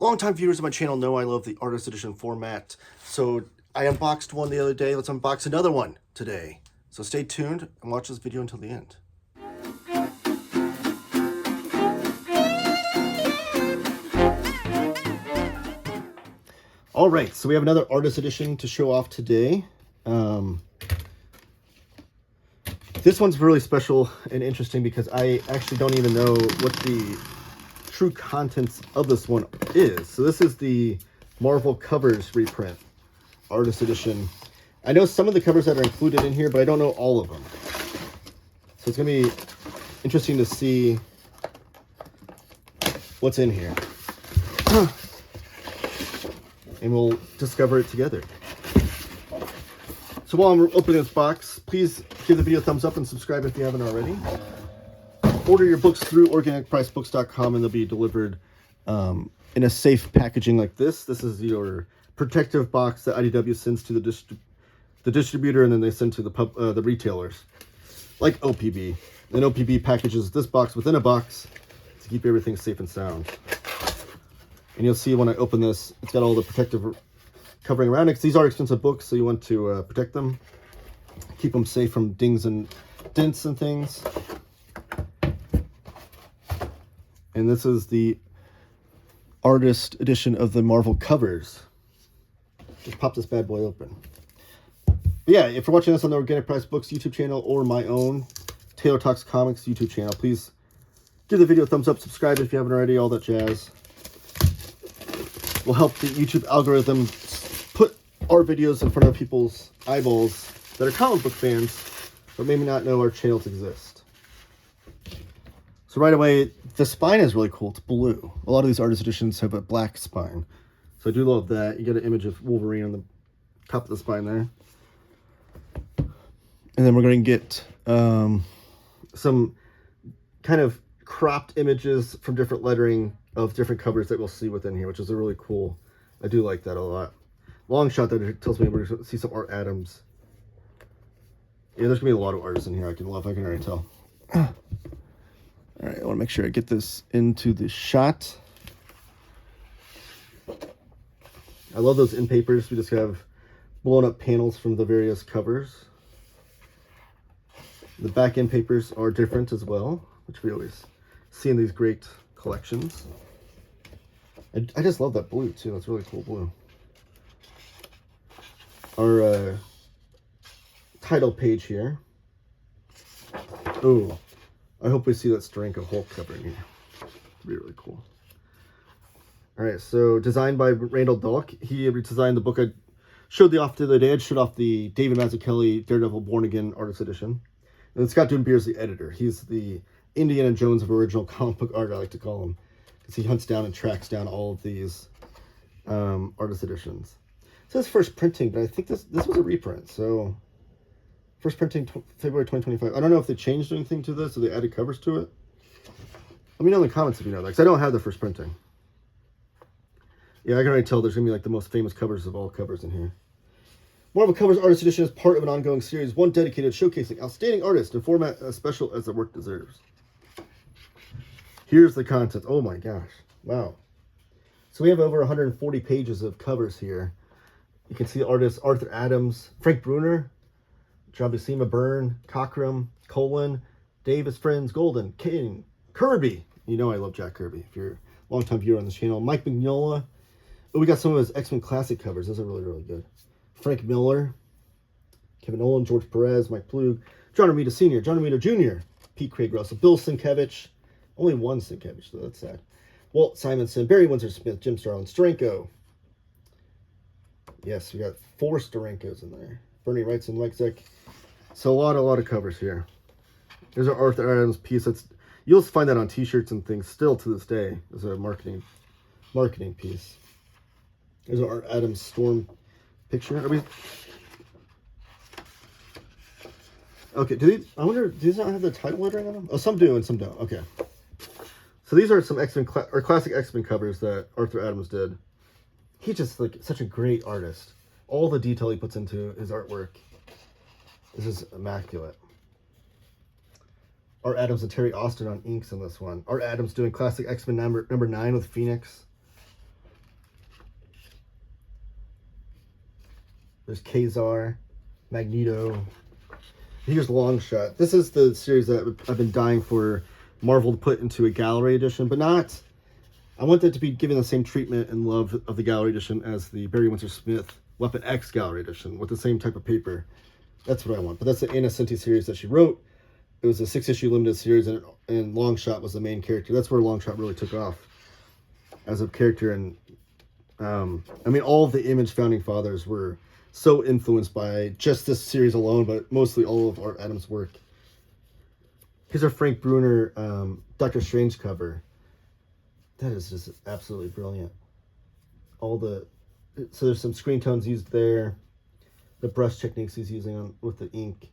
Longtime viewers of my channel know I love the Artist Edition format, so I unboxed one the other day. Let's unbox another one today. So stay tuned and watch this video until the end. All right, so we have another Artist Edition to show off today. This one's really special and interesting because I actually don't even know what the true contents of this one is. So this is the Marvel Covers reprint, Artist Edition. I know some of the covers that are included in here, but I don't know all of them. So it's going to be interesting to see what's in here. And we'll discover it together. So while I'm opening this box, please give the video a thumbs up and subscribe if you haven't already. Order your books through organicpricebooks.com and they'll be delivered in a safe packaging like this. This is your protective box that IDW sends to the distributor, and then they send to the retailers, like OPB. And OPB packages this box within a box to keep everything safe and sound. And you'll see when I open this, it's got all the protective covering around it. These are expensive books, so you want to protect them, keep them safe from dings and dents and things. And this is the Artist Edition of the Marvel Covers. Just pop this bad boy open. But yeah, if you're watching this on the Organic Price Books YouTube channel or my own Taylor Talks Comics YouTube channel, please give the video a thumbs up, subscribe if you haven't already, all that jazz. Will help the YouTube algorithm put our videos in front of people's eyeballs that are comic book fans, but maybe not know our channels exist. So right away, the spine is really cool. It's blue. A lot of these Artist Editions have a black spine. So I do love that. You get an image of Wolverine on the top of the spine there. And then we're going to get some kind of cropped images from different lettering of different covers that we'll see within here, which is a really cool. I do like that a lot. Long shot that tells me we're going to see some Art Adams. Yeah, there's going to be a lot of artists in here I can love. I can already tell. All right, I want to make sure I get this into the shot. I love those in papers. We just have blown up panels from the various covers. The back end papers are different as well, which we always see in these great collections. I just love that blue too. It's really cool blue. Our title page here. Oh, I hope we see that Steranko Hulk cover in here. It'd be really cool. All right, so designed by Randall Dahlk. He redesigned the book I showed off the other day. I showed off the David Mazzucchelli Daredevil Born Again Artist Edition. And Scott Dunbier's the editor. He's the Indiana Jones of original comic book art, I like to call him, because he hunts down and tracks down all of these Artist Editions. It says first printing, but I think this was a reprint. So first printing February 2025. I don't know if they changed anything to this or they added covers to it. Let me know in the comments if you know that, because I don't have the first printing. Yeah, I can already tell there's going to be like the most famous covers of all covers in here. Marvel Covers Artist Edition is part of an ongoing series, one dedicated showcasing outstanding artists in format as special as their work deserves. Here's the content. Oh my gosh. Wow. So we have over 140 pages of covers here. You can see the artists Arthur Adams, Frank Bruner, John Buscema, Byrne, Cockrum, Colin, Davis, Friends, Golden, King, Kirby. You know I love Jack Kirby if you're a longtime viewer on this channel. Mike Mignola. Oh, we got some of his X-Men Classic covers. Those are really, really good. Frank Miller, Kevin Nolan, George Perez, Mike Plug, John Romita Sr., John Romita Jr., Pete Craig Russell, Bill Sienkiewicz. Only one Sienkiewicz, though. That's sad. Walt Simonson, Barry Windsor-Smith, Jim Starlin, Steranko. Yes, we got 4 Sterenkos in there. Bernie Wrightson, Mike Zeck. So a lot of covers here. There's our Arthur Adams piece. You'll find that on T-shirts and things still to this day as a marketing piece. There's our Adams Storm picture. Okay, I wonder, do these not have the title lettering on them? Oh, some do and some don't. Okay. So these are some X-Men, or classic X-Men covers that Arthur Adams did. He's just like such a great artist. All the detail he puts into his artwork. This is immaculate. Art Adams and Terry Austin on inks in this one. Art Adams doing classic X-Men number 9 with Phoenix. There's Kazar, Magneto. Here's Longshot. This is the series that I've been dying for Marvel to put into a gallery edition, but not... I want that to be given the same treatment and love of the gallery edition as the Barry Windsor-Smith Weapon X gallery edition with the same type of paper. That's what I want. But that's the Anna Cinti series that she wrote. It was a 6-issue limited series, and Longshot was the main character. That's where Longshot really took off as a character. And I mean, all of the Image founding fathers were so influenced by just this series alone, but mostly all of Art Adams' work. Here's our Frank Bruner Doctor Strange cover. That is just absolutely brilliant. So there's some screen tones used there. The brush techniques he's using with the ink.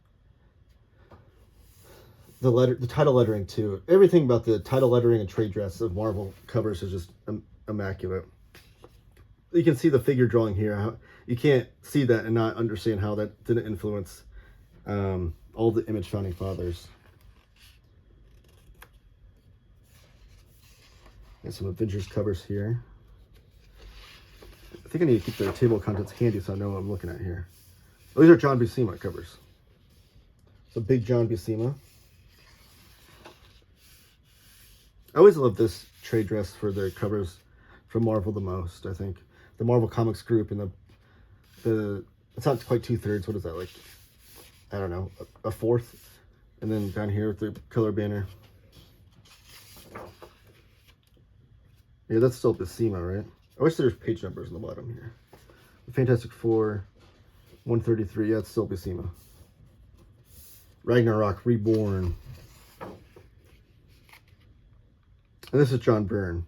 The title lettering too. Everything about the title lettering and trade dress of Marvel covers is just immaculate. You can see the figure drawing here. You can't see that and not understand how that didn't influence all the Image founding fathers. Got some Avengers covers here. I think I need to keep the table of contents handy so I know what I'm looking at here. Oh, these are John Buscema covers. So big John Buscema. I always love this trade dress for their covers from Marvel the most, I think. The Marvel Comics group and the it's not quite 2/3. What is that, like? I don't know, a fourth. And then down here with the color banner. Yeah, that's still Buscema, right? I wish there's page numbers on the bottom here. The Fantastic Four, 133. Yeah, it's still Buscema. Ragnarok Reborn. And this is John Byrne.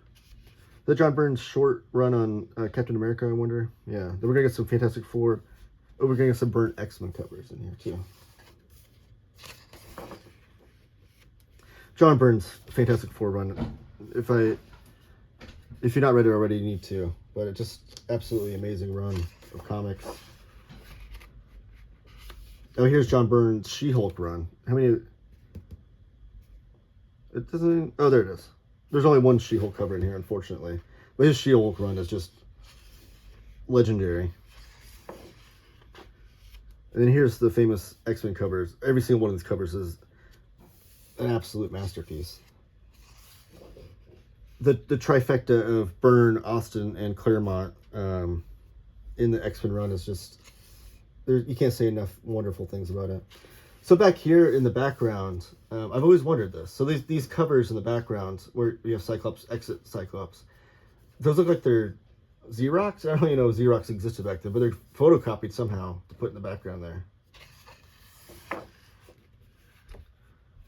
Is that John Byrne's short run on Captain America, I wonder? Yeah. Then we're going to get some Fantastic Four. Oh, we're going to get some Byrne X-Men covers in here, too. John Byrne's Fantastic Four run. If you're not read it already, you need to. But it's just absolutely amazing run of comics. Oh, here's John Byrne's She-Hulk run. How many... It doesn't... Oh, there it is. There's only one She-Hulk cover in here, unfortunately. But his She-Hulk run is just legendary. And then here's the famous X-Men covers. Every single one of these covers is an absolute masterpiece. The trifecta of Byrne, Austin, and Claremont in the X-Men run is just... you can't say enough wonderful things about it. So back here in the background, I've always wondered this. So these covers in the background, where we have Cyclops, exit Cyclops, those look like they're Xerox? I don't even know if Xerox existed back then, but they're photocopied somehow to put in the background there.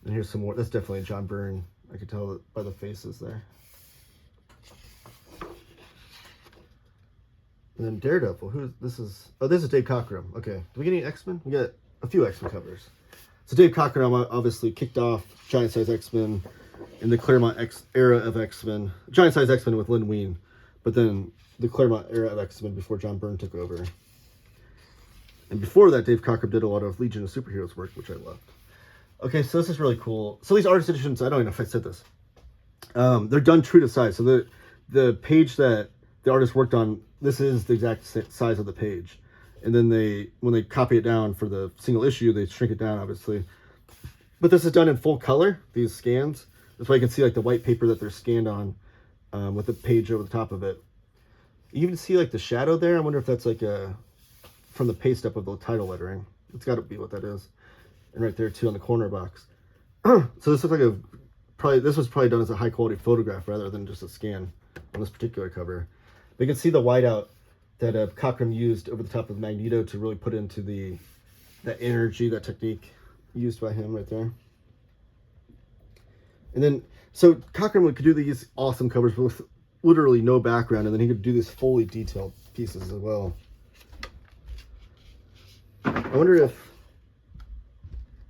And here's some more. That's definitely John Byrne. I could tell by the faces there. And then Daredevil. This is Dave Cockrum. Okay. Do we get any X-Men? We got a few X-Men covers. So Dave Cockrum obviously kicked off Giant Size X-Men in the Claremont era of X-Men. Giant Size X-Men with Lynn Wein, but then the Claremont era of X-Men before John Byrne took over. And before that, Dave Cockrum did a lot of Legion of Superheroes work, which I loved. Okay, so this is really cool. So these artist editions, I don't even know if I said this. They're done true to size. So the page that the artist worked on, this is the exact size of the page. And then when they copy it down for the single issue, they shrink it down, obviously. But this is done in full color, these scans. That's why you can see like the white paper that they're scanned on with the page over the top of it. You even see like the shadow there. I wonder if that's like from the paste up of the title lettering. It's got to be what that is. And right there too on the corner box. So this looks like this was probably done as a high quality photograph rather than just a scan on this particular cover. But you can see the whiteout that Cockrum used over the top of Magneto to really put into that energy, that technique used by him right there. And then, so Cockrum could do these awesome covers with literally no background, and then he could do these fully detailed pieces as well. I wonder if,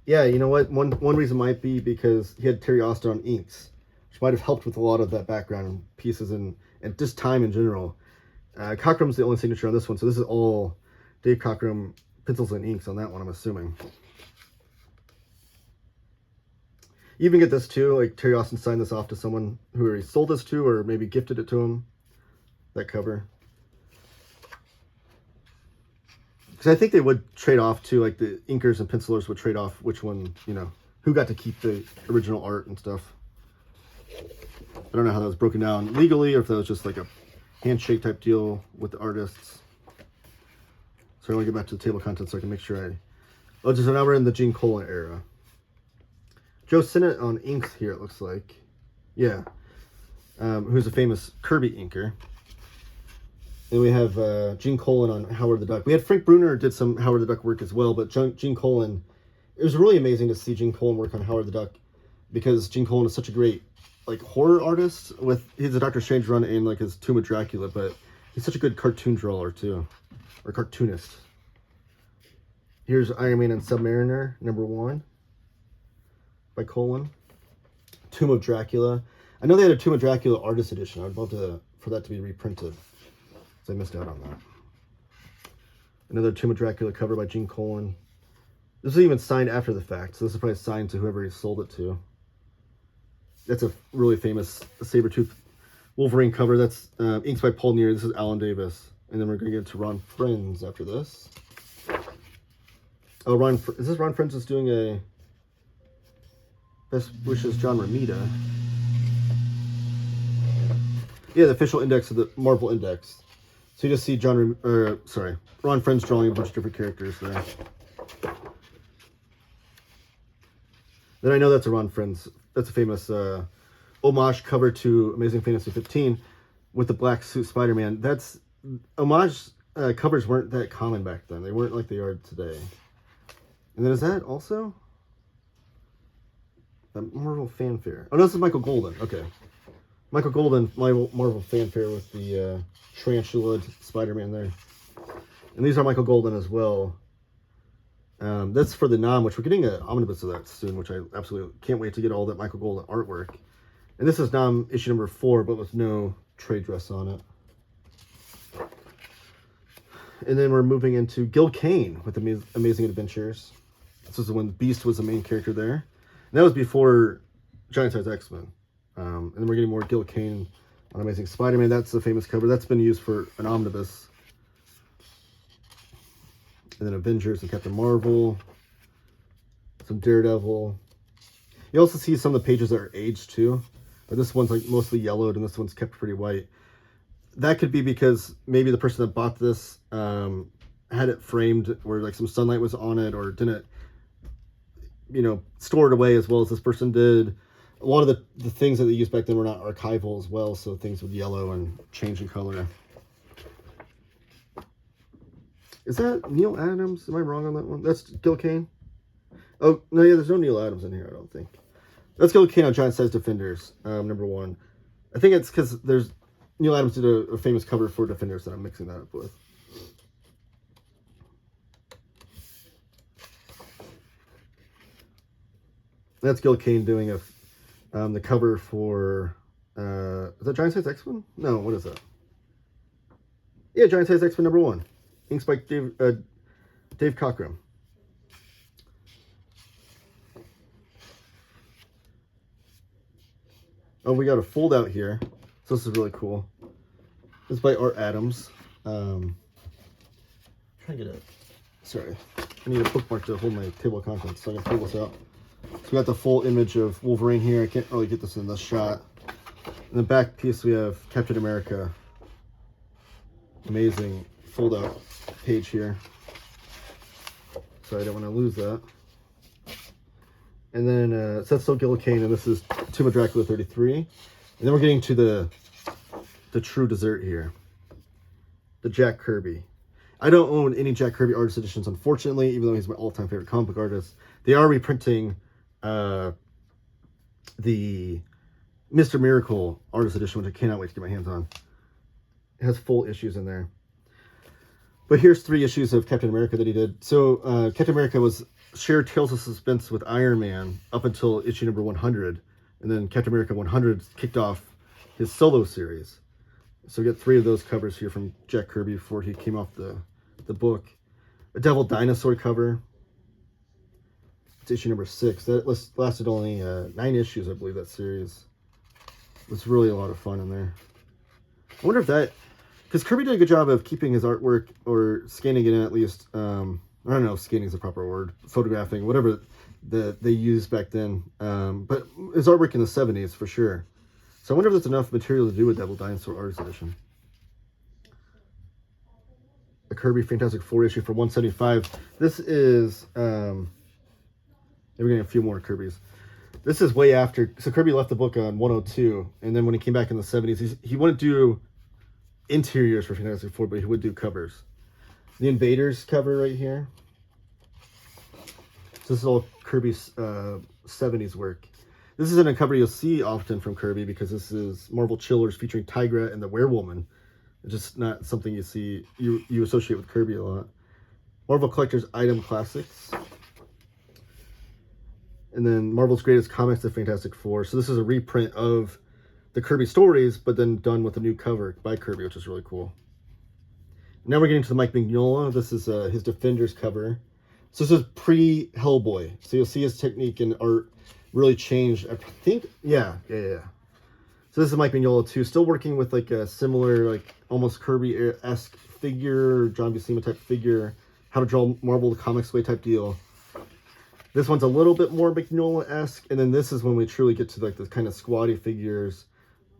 yeah, you know what? One reason might be because he had Terry Austin on inks, which might have helped with a lot of that background pieces and just time in general. Cockrum's the only signature on this one, so this is all Dave Cockrum pencils and inks on that one, I'm assuming. You even get this too, like Terry Austin signed this off to someone who he sold this to or maybe gifted it to him, that cover. Because I think they would trade off too, like the inkers and pencilers would trade off which one, you know, who got to keep the original art and stuff. I don't know how that was broken down legally, or if that was just like a handshake type deal with the artists. So I want to get back to the table of contents so I can make sure I... Oh, so now we're in the Gene Colan era. Joe Sinnott on inks here, it looks like. Yeah. Who's a famous Kirby inker. And we have Gene Colan on Howard the Duck. We had Frank Bruner did some Howard the Duck work as well, but Gene Colan... It was really amazing to see Gene Colan work on Howard the Duck, because Gene Colan is such a great like horror artist. He's a Doctor Strange run in like his Tomb of Dracula, but he's such a good cartoon drawer too, or cartoonist. Here's Iron Man and Submariner #1 by Colan. Tomb of Dracula. I know they had a Tomb of Dracula artist edition. I'd love for that to be reprinted, because I missed out on that. Another Tomb of Dracula cover by Gene Colan. This was even signed after the fact, so this is probably signed to whoever he sold it to. That's a really famous Sabretooth Wolverine cover. That's inks by Paul Neer. This is Alan Davis. And then we're going to get to Ron Frenz after this. Oh, is this Ron Frenz is doing a Best Wishes John Romita? Yeah, the official index of the Marvel Index. So you just see Ron Frenz drawing a bunch of different characters there. Then I know that's a Ron Frenz. That's a famous homage cover to Amazing Fantasy 15 with the black suit Spider-Man. That's homage covers weren't that common back then. They weren't like they are today. And then is that also the Marvel Fanfare? Oh no, this is Michael Golden. Okay, Michael Golden, Marvel Fanfare with the tarantula Spider-Man there. And these are Michael Golden as well. That's for the Nom, which we're getting an omnibus of that soon, which I absolutely can't wait to get all that Michael Golden artwork. And this is Nom issue #4, but with no trade dress on it. And then we're moving into Gil Kane with Amazing Adventures. This was when Beast was the main character there. And that was before Giant Size X-Men. And then we're getting more Gil Kane on Amazing Spider-Man. That's the famous cover. That's been used for an omnibus. And then Avengers and Captain Marvel. Some Daredevil. You also see some of the pages that are aged too. But this one's like mostly yellowed and this one's kept pretty white. That could be because maybe the person that bought this had it framed where like some sunlight was on it, or didn't, store it away as well as this person did. A lot of the things that they used back then were not archival as well, so things would yellow and change in color. Is that Neil Adams? Am I wrong on that one? That's Gil Kane? Oh, no, yeah, there's no Neil Adams in here, I don't think. That's Gil Kane on Giant Size Defenders, #1. I think it's because Neil Adams did a famous cover for Defenders that I'm mixing that up with. That's Gil Kane doing the cover for, is that Giant Size X-Men? No, what is that? Yeah, Giant Size X-Men #1. Inks by Dave Cockrum. Oh, we got a fold out here. So this is really cool. This is by Art Adams. Trying to get it. Sorry. I need a bookmark to hold my table of contents so I can pull this out. So we got the full image of Wolverine here. I can't really get this in this shot. In the back piece we have Captain America. Amazing fold out page here. Sorry, I don't want to lose that. And then so that's still Gil Kane, and this is Tomb of Dracula 33. And then we're getting to the true dessert here. The Jack Kirby. I don't own any Jack Kirby artist editions, unfortunately, even though he's my all-time favorite comic book artist. They are reprinting the Mr. Miracle artist edition, which I cannot wait to get my hands on. It has full issues in there. But here's 3 issues of Captain America that he did. So Captain America shared Tales of Suspense with Iron Man up until issue #100. And then Captain America 100 kicked off his solo series. So we got 3 of those covers here from Jack Kirby before he came off the book. A Devil Dinosaur cover. It's issue #6. That lasted only 9 issues, I believe, that series. It was really a lot of fun in there. I wonder if that because Kirby did a good job of keeping his artwork, or scanning it in at least. I don't know if scanning is the proper word, photographing, whatever that they used back then. But his artwork in the 70s for sure. So I wonder if there's enough material to do with Devil Dinosaur Artist Edition. A Kirby Fantastic Four issue for 175. This is we're getting a few more Kirbys. This is way after. So Kirby left the book on 102, and then when he came back in the 70s, he wouldn't do interiors for Fantastic Four, but he would do covers. The Invaders cover right here. So this is all Kirby's 70s work. This isn't a cover you'll see often from Kirby because this is Marvel Chillers featuring Tigra and the Werewoman. It's just not something you see, you associate with Kirby a lot. Marvel Collector's Item Classics. And then Marvel's Greatest Comics, The Fantastic Four. So this is a reprint of the Kirby stories, but then done with a new cover by Kirby, which is really cool. Now we're getting to the Mike Mignola. This is his Defenders cover. So this is pre-Hellboy. So you'll see his technique and art really changed. I think, yeah. So this is Mike Mignola too. Still working with like a similar, like almost Kirby-esque figure, John Buscema type figure, how to draw Marvel the Comics way type deal. This one's a little bit more Mignola-esque, and then this is when we truly get to like the kind of squatty figures,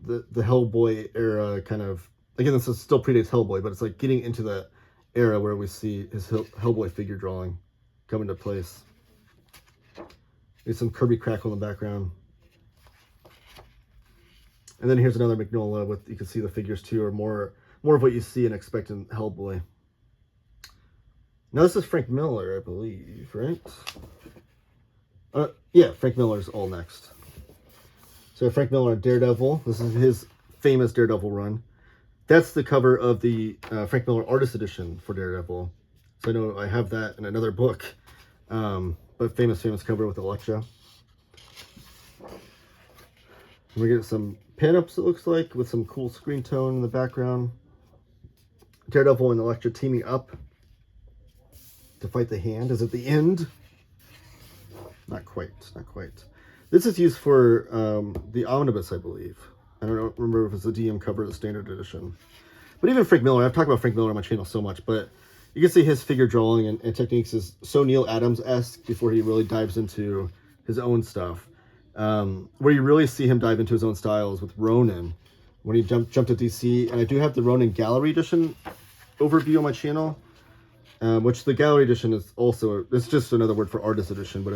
the Hellboy era kind of. Again, this is still predates Hellboy, but it's like getting into the era where we see his Hellboy figure drawing come into place. There's some Kirby crackle in the background. And then here's another Mignola with, you can see the figures too, are more of what you see and expect in Hellboy. Now this is Frank Miller, I believe, right? Yeah, Frank Miller's all next. So Frank Miller, Daredevil. This is his famous Daredevil run. That's the cover of the Frank Miller Artist Edition for Daredevil. So I know I have that in another book. But famous cover with Elektra. We get some pinups, it looks like, with some cool screen tone in the background. Daredevil and Elektra teaming up to fight the Hand. Is it the end? Not quite. This is used for the Omnibus, I believe. I don't remember if it's the DM cover or the Standard Edition. But even Frank Miller, I've talked about Frank Miller on my channel so much, but you can see his figure drawing and techniques is so Neil Adams-esque before he really dives into his own stuff. Where you really see him dive into his own styles with Ronin, when he jumped to DC. And I do have the Ronin Gallery Edition overview on my channel, which the Gallery Edition is also, it's just another word for Artist Edition, but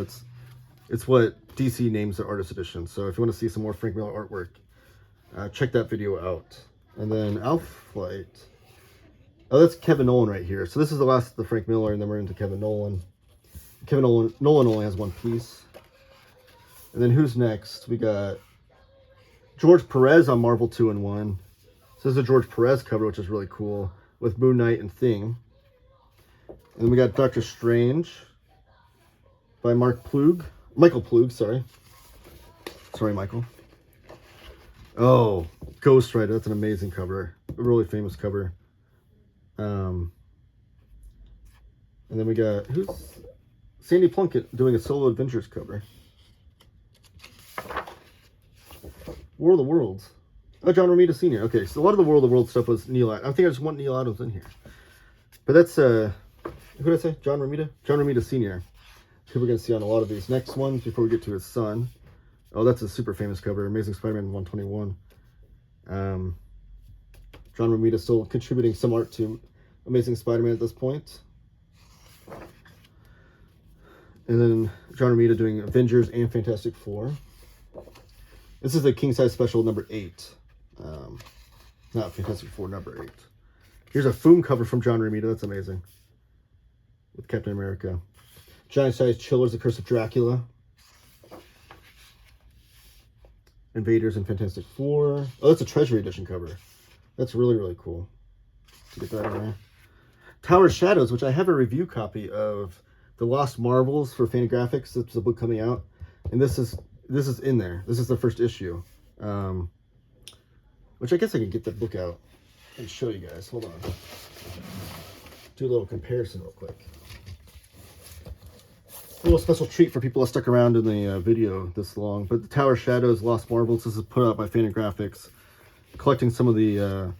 it's what DC names their Artist Edition. So if you want to see some more Frank Miller artwork, check that video out. And then Alpha Flight. Oh, that's Kevin Nolan right here. So this is the last of the Frank Miller, and then we're into Kevin Nolan. Nolan only has one piece. And then who's next? We got George Perez on Marvel 2-in-1. So this is a George Perez cover, which is really cool, with Moon Knight and Thing. And then we got Doctor Strange by Michael Plug, sorry. Sorry, Michael. Oh, Ghost Rider. That's an amazing cover. A really famous cover. And then we got, who's Sandy Plunkett doing a Solo Adventures cover. War of the Worlds. Oh, John Romita Sr. Okay, so a lot of the War of the Worlds stuff was Neil Adams. I think I just want Neil Adams in here. But that's, who did I say? John Romita? John Romita Sr. Who we're going to see on a lot of these next ones before we get to his son. Oh, that's a super famous cover. Amazing Spider-Man 121. John Romita still contributing some art to Amazing Spider-Man at this point. And then John Romita doing Avengers and Fantastic Four. This is the king size special number 8. Not Fantastic Four number 8. Here's a Foom cover from John Romita. That's amazing. With Captain America. Giant size Chillers, The Curse of Dracula. Invaders and Fantastic Four. Oh, that's a Treasury Edition cover. That's really, really cool. To get that in there. Tower of Shadows, which I have a review copy of The Lost Marvels for Fantagraphics. It's a book coming out. And this is in there. This is the first issue. Which I guess I could get that book out and show you guys. Hold on. Do a little comparison real quick. A little special treat for people that stuck around in the video this long. But the Tower of Shadows, Lost Marvels, this is put out by Fantagraphics. Collecting some of the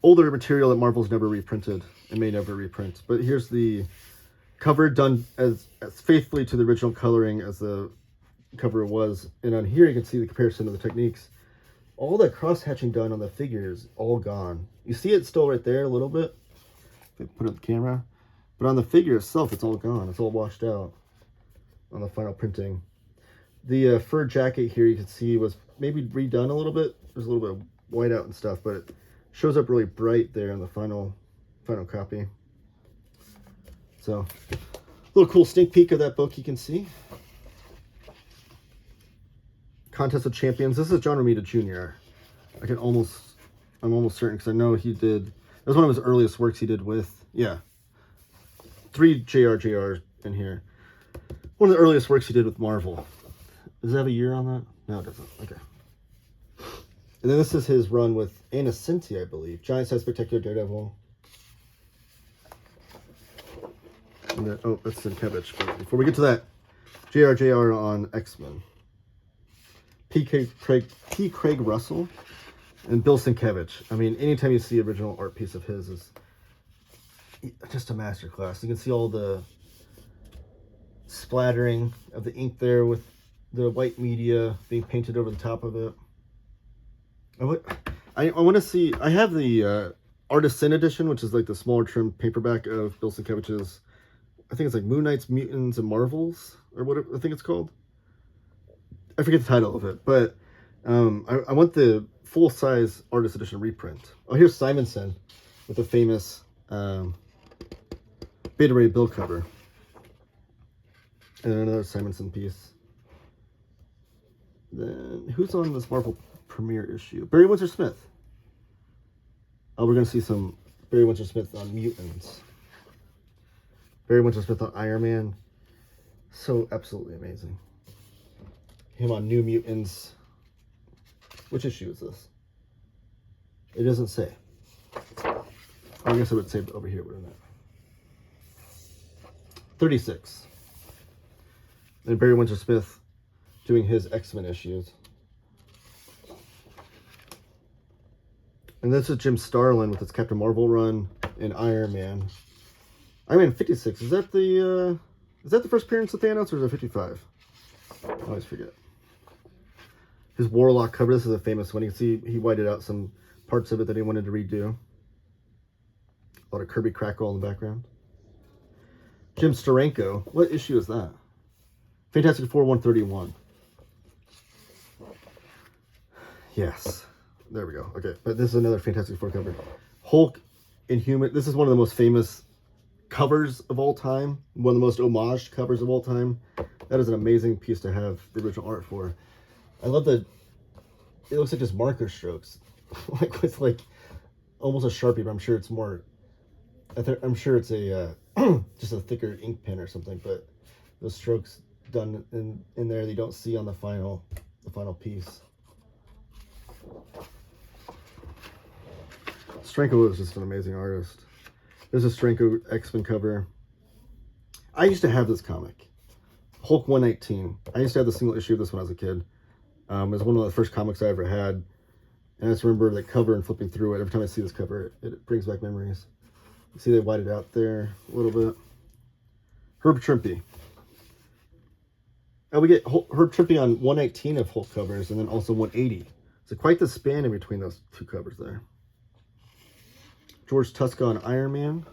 older material that Marvel's never reprinted and may never reprint. But here's the cover done as faithfully to the original coloring as the cover was. And on here you can see the comparison of the techniques. All that cross-hatching done on the figure is all gone. You see it still right there a little bit. If I put it on the camera. But on the figure itself, it's all gone. It's all washed out on the final printing. The fur jacket here you can see was maybe redone a little bit. There's a little bit of white out and stuff, but it shows up really bright there in the final copy. So, a little cool sneak peek of that book you can see. Contest of Champions. This is John Romita Jr. I'm almost certain because I know he did. That was one of his earliest works he did with, 3 JRJRs in here. One of the earliest works he did with Marvel. Does it have a year on that? No, it doesn't. Okay. And then this is his run with Anna Cinti, I believe. Giant Size Spectacular Daredevil. And then, oh, that's Sienkiewicz. But before we get to that, JRJR on X-Men. P. Craig Russell and Bill Sienkiewicz. I mean, anytime you see original art piece of his is just a masterclass. You can see all the splattering of the ink there with the white media being painted over the top of it. I want to see. I have the Artisan edition, which is like the smaller trim paperback of Bill Sienkiewicz's. I think it's like Moon Knights, Mutants, and Marvels, or what I think it's called. I forget the title of it, but I want the full-size artist edition reprint. Oh, here's Simonson with the famous Beta Ray Bill cover. And another Simonson piece. Then, who's on this Marvel premiere issue? Barry Windsor Smith. Oh, we're going to see some Barry Windsor Smith on Mutants. Barry Windsor Smith on Iron Man. So absolutely amazing. Him on New Mutants. Which issue is this? It doesn't say. I guess I would say over here, wouldn't it? 36. And Barry Windsor Smith doing his X-Men issues. And this is Jim Starlin with his Captain Marvel run in Iron Man. Iron Man 56. Is that the first appearance of Thanos, or is it 55? I always forget. His Warlock cover. This is a famous one. You can see he whited out some parts of it that he wanted to redo. A lot of Kirby crackle in the background. Jim Steranko. What issue is that? Fantastic Four 131. Yes. There we go. Okay. But this is another Fantastic Four cover. Hulk Inhuman. This is one of the most famous covers of all time. One of the most homaged covers of all time. That is an amazing piece to have the original art for. I love that it looks like just marker strokes. Like with like almost a Sharpie, but I'm sure it's more, I'm sure it's a just a thicker ink pen or something, but those strokes done in there that you don't see on the final piece. Steranko was just an amazing artist. There's a Steranko X-Men cover. I used to have this comic, Hulk 119. I used to have the single issue of this when I was a kid. It was one of the first comics I ever had. And I just remember the cover and flipping through it. Every time I see this cover, it brings back memories. You see they whited out there a little bit. Herb Trimpe. And we get Herb Trimpe on 119 of Hulk covers, and then also 180. So quite the span in between those two covers there. George Tuska on Iron Man.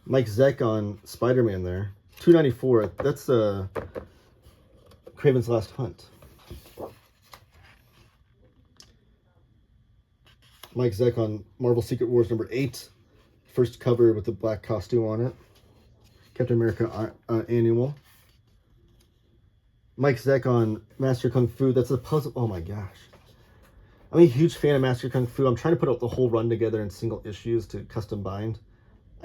Mike Zeck on Spider-Man there. 294. That's Kraven's Last Hunt. Mike Zeck on Marvel Secret Wars number 8. First cover with the black costume on it. Captain America Annual. Mike Zeck on Master Kung Fu. That's a puzzle. Oh my gosh. I'm a huge fan of Master Kung Fu. I'm trying to put out the whole run together in single issues to custom bind,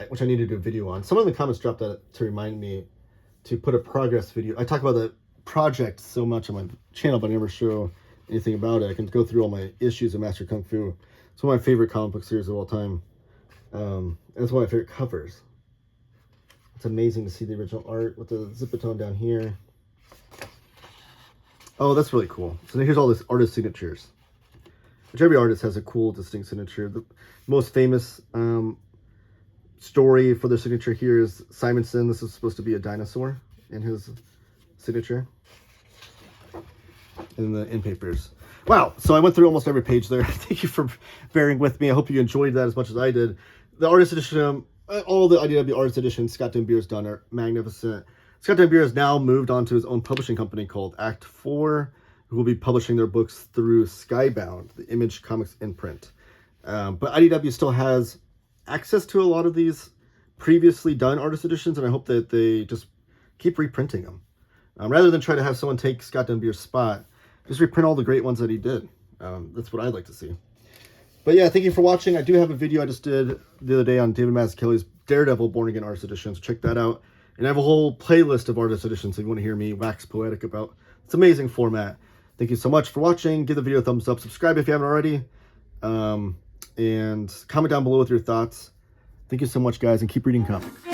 which I need to do a video on. Someone in the comments dropped that to remind me to put a progress video. I talk about the project so much on my channel, but I never show anything about it. I can go through all my issues of Master Kung Fu. It's one of my favorite comic book series of all time. And it's one of my favorite covers. It's amazing to see the original art with the zip-a-tone down here. Oh, that's really cool. So here's all this artist signatures. which every artist has a cool, distinct signature. The most famous story for their signature here is Simonson. This is supposed to be a dinosaur in his signature in the in papers. Wow, so I went through almost every page there. Thank you for bearing with me. I hope you enjoyed that as much as I did. The artist edition, all the IDW artist editions Scott Denbier's done are magnificent. Scott Denbier has now moved on to his own publishing company called Act 4, who will be publishing their books through Skybound, the Image Comics imprint. But IDW still has access to a lot of these previously done artist editions, and I hope that they just keep reprinting them. Rather than try to have someone take Scott Denbier's spot, just reprint all the great ones that he did. That's what I'd like to see. But yeah, thank you for watching. I do have a video I just did the other day on David Mazzucchelli's Daredevil Born Again artist edition, so check that out. And I have a whole playlist of artist editions if you want to hear me wax poetic about this amazing format. Thank you so much for watching. Give the video a thumbs up. Subscribe if you haven't already. And comment down below with your thoughts. Thank you so much, guys, and keep reading comics.